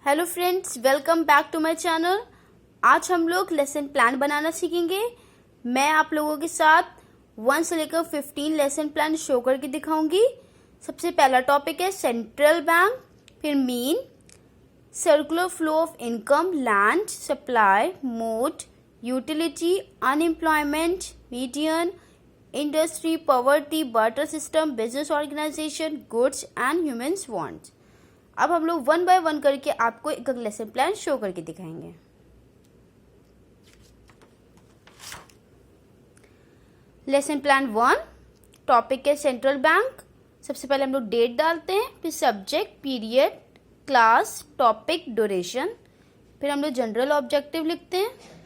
Hello friends, welcome back to my channel. आज हम लोग लेसन प्लान बनाना सीखेंगे। मैं आप लोगों के साथ 1 से लेकर 15 लेसन प्लान शो करके दिखाऊंगी। सबसे पहला टॉपिक है सेंट्रल बैंक, फिर mean, circular flow of income, land supply, mode, utility, unemployment, median, industry, poverty, barter system, business organisation, goods and humans wants. अब हम लोग 1 बाय 1 करके आपको एक लेसन प्लान शो करके दिखाएंगे। लेसन प्लान 1, टॉपिक है सेंट्रल बैंक। सबसे पहले हम लोग डेट डालते हैं, फिर subject, period, class, topic, duration, फिर हम लोग जनरल ऑब्जेक्टिव लिखते हैं।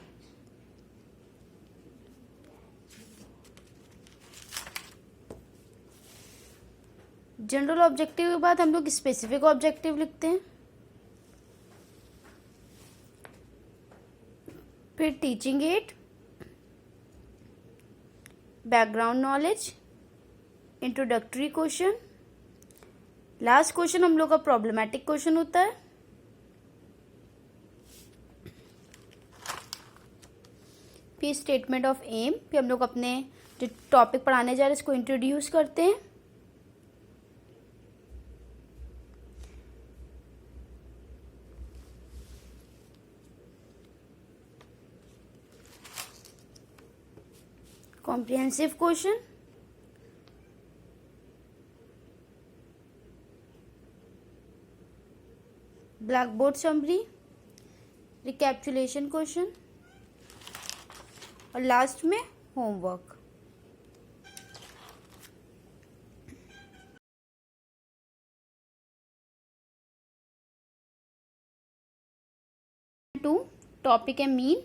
जनरल ऑब्जेक्टिव के बाद हम लोग स्पेसिफिक ऑब्जेक्टिव लिखते हैं, फिर teaching add, background knowledge, introductory question, last question हम लोग का प्रॉब्लमेटिक क्वेश्चन होता है। फिर स्टेटमेंट ऑफ एम, फिर हम लोग अपने जो टॉपिक पढ़ाने जा रहे हैं इसको इंट्रोड्यूस करते हैं। Comprehensive question, blackboard summary, recapitulation question और लास्ट में होमवर्क। टू, टॉपिक है mean,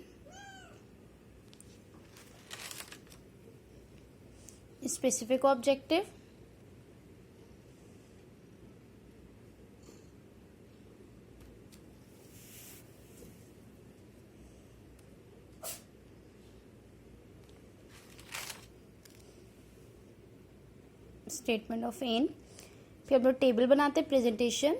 specific objective, statement of aim, फिर हम लोग टेबल बनाते हैं, प्रेजेंटेशन,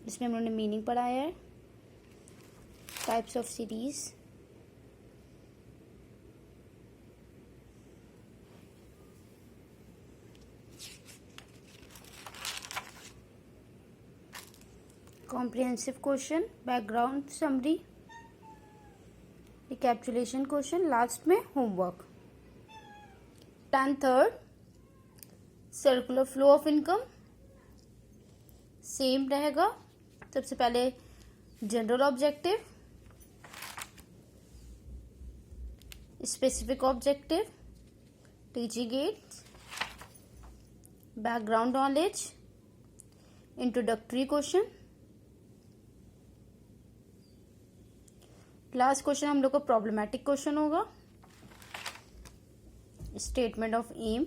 इसमें हम लोगों ने मीनिंग पढ़ाया है, types of series, comprehensive question, background summary, recapitulation question, last में homework. 10 circular flow of income same रहेगा। सबसे पहले general objective, specific objective, teaching aids, background knowledge, introductory question, last question हम लोग को प्रॉब्लमेटिक क्वेश्चन होगा, स्टेटमेंट ऑफ एम,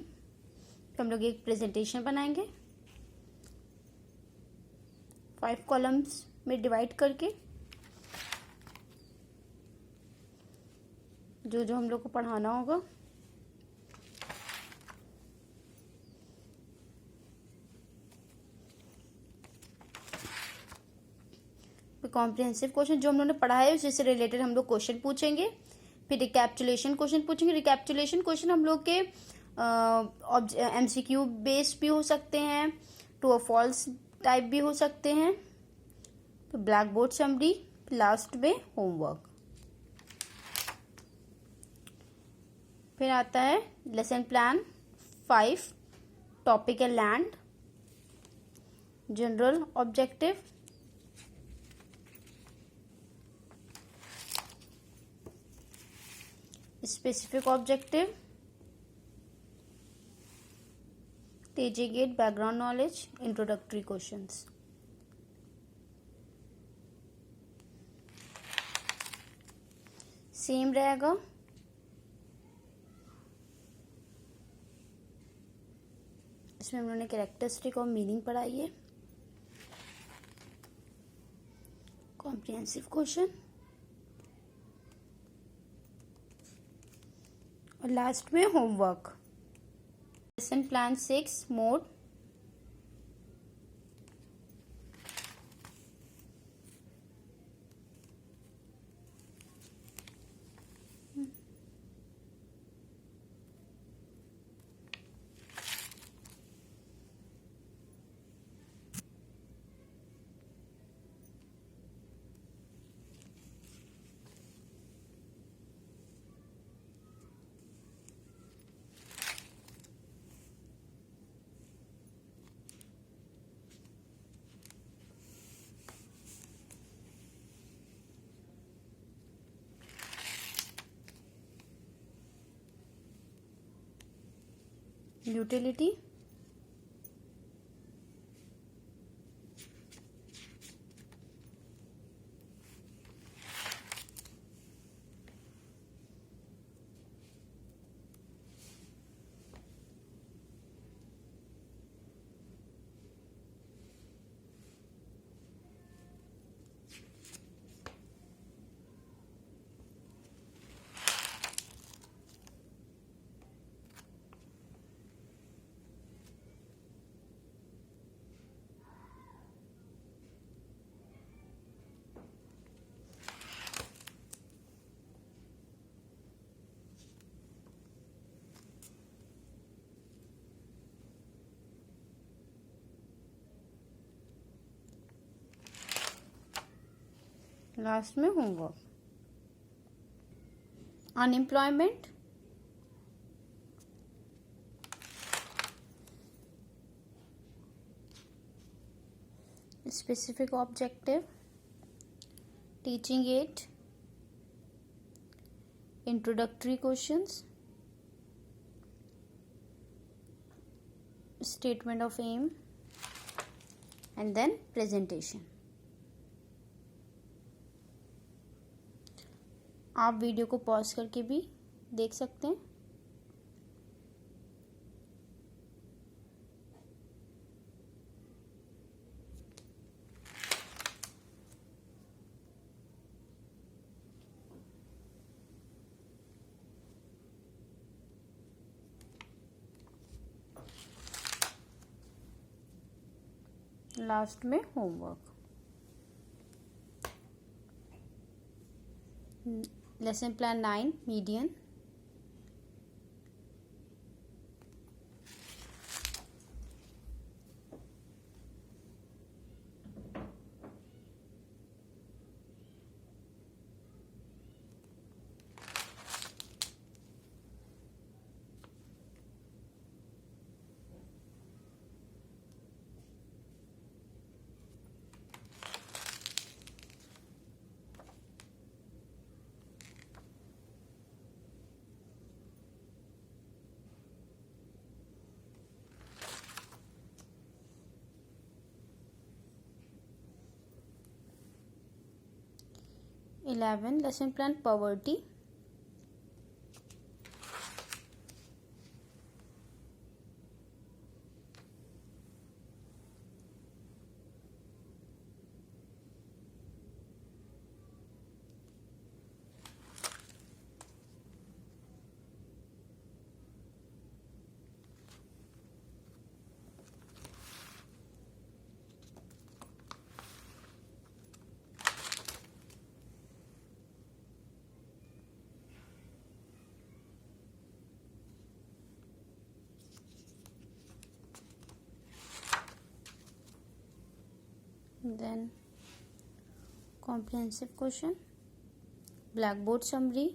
हम लोग एक प्रेजेंटेशन बनाएंगे 5 कॉलम्स में डिवाइड करके, जो जो हम लोग को पढ़ाना होगा। कॉम्प्रिहेंसिव क्वेश्चन जो हम लोगों ने पढ़ा है उसी से रिलेटेड हम लोग क्वेश्चन पूछेंगे। फिर रिकैप्चुलेशन क्वेश्चन पूछेंगे। रिकैप्चुलेशन क्वेश्चन हम लोग के एमसीक्यू बेस्ड भी हो सकते हैं, ट्रू और फॉल्स टाइप भी हो सकते हैं। तो ब्लैक बोर्ड समरी, लास्ट में होमवर्क। फिर आता है लेसन प्लान 5, टॉपिक है land, general objective, specific objective, teaching add, background knowledge, introductory questions. Same रहेगा। इसमें हम लोगों ने कैरेक्टरिस्टिक और मीनिंग पढ़ाई है, कॉम्प्रिहेंसिव क्वेश्चन और लास्ट में homework. Lesson Plan 6 Mode. Utility. Last में homework. Unemployment, specific objective, teaching aid, introductory questions, statement of aim, and then presentation. आप वीडियो को पॉज करके भी देख सकते हैं. लास्ट में homework. Lesson Plan 9 Median. Lesson Plan Poverty. Then comprehensive question, blackboard summary,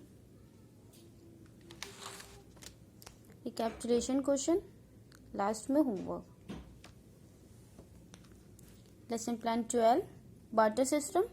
recapitulation question, last में homework. Lesson Plan 12 barter system.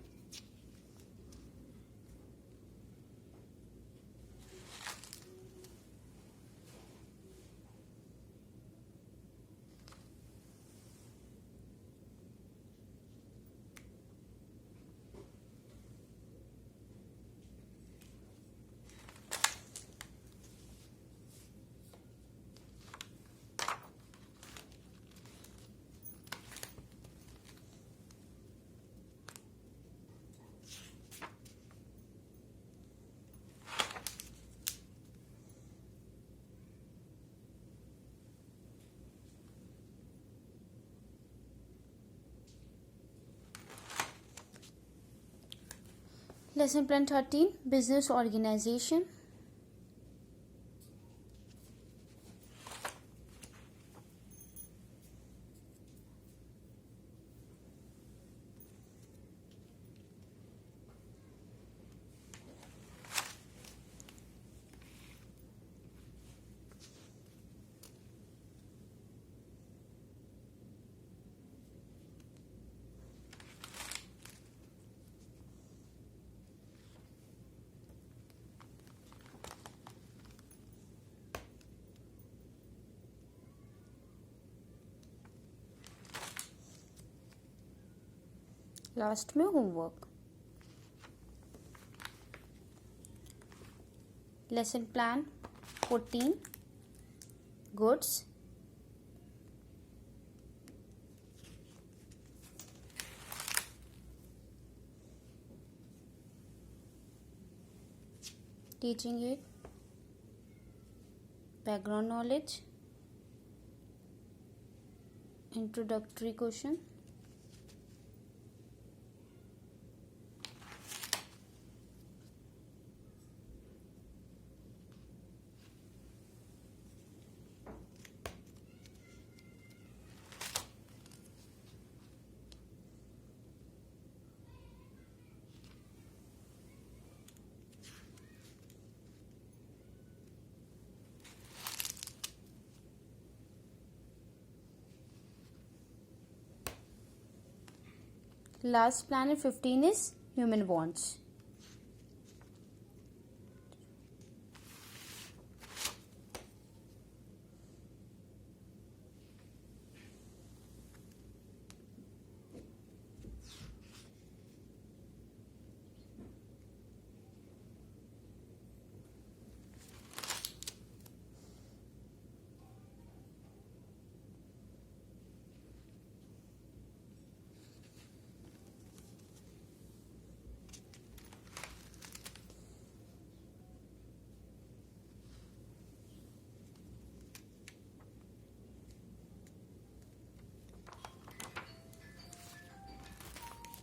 Lesson plan 13, business organization. Last में homework. Lesson plan 14, goods. Teaching add, background knowledge, introductory question. Last plan in 15 is human bonds.